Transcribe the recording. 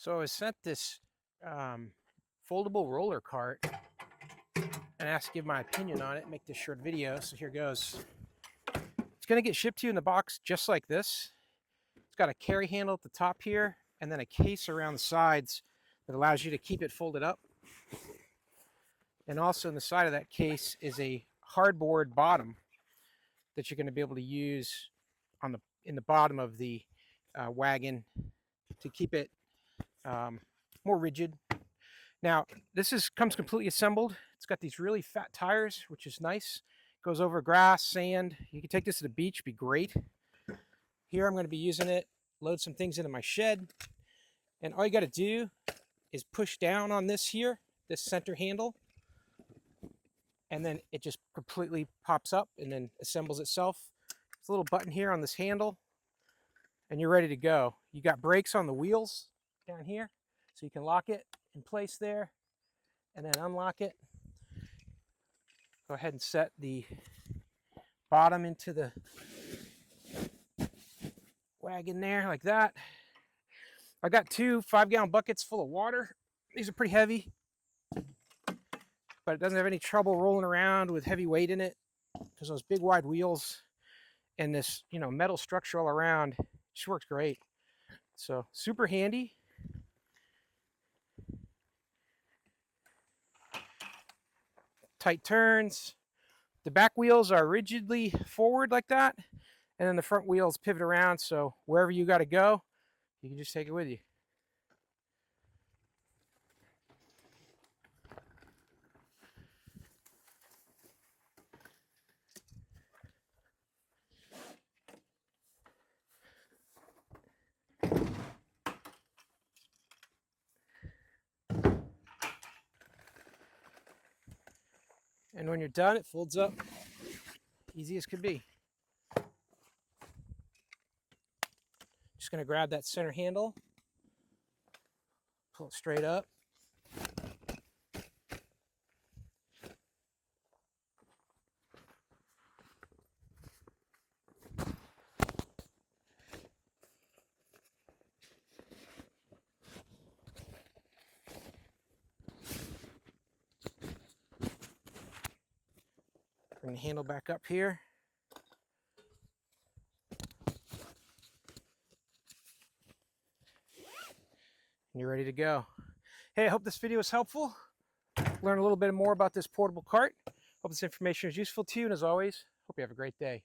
So I was sent this foldable roller cart and asked to give my opinion on it, make this short video, so here goes. It's going to get shipped to you in the box just like this. It's got a carry handle at the top here and then a case around the sides that allows you to keep it folded up. And also in the side of that case is a hardboard bottom that you're going to be able to use on in the bottom of the wagon to keep it more rigid. Now this comes completely assembled. It's got these really fat tires, which is nice. Goes over grass, sand. You can take this to the beach, be great. Here I'm going to be using it, load some things into my shed, and all you got to do is push down on this here, this center handle, and then it just completely pops up and then assembles itself. There's a little button here on this handle, and you're ready to go. You got brakes on the wheels down here, so you can lock it in place there and then unlock it. Go ahead and set the bottom into the wagon there like that. I got 2 5-gallon buckets full of water. These are pretty heavy, but it doesn't have any trouble rolling around with heavy weight in it because those big wide wheels and this, metal structure all around just works great. So super handy. Tight turns. The back wheels are rigidly forward like that, and then the front wheels pivot around, so wherever you got to go, you can just take it with you. And when you're done, it folds up easy as could be. Just going to grab that center handle, pull it straight up. Bring the handle back up here. And you're ready to go. Hey, I hope this video was helpful. Learn a little bit more about this portable cart. Hope this information is useful to you, and as always, hope you have a great day.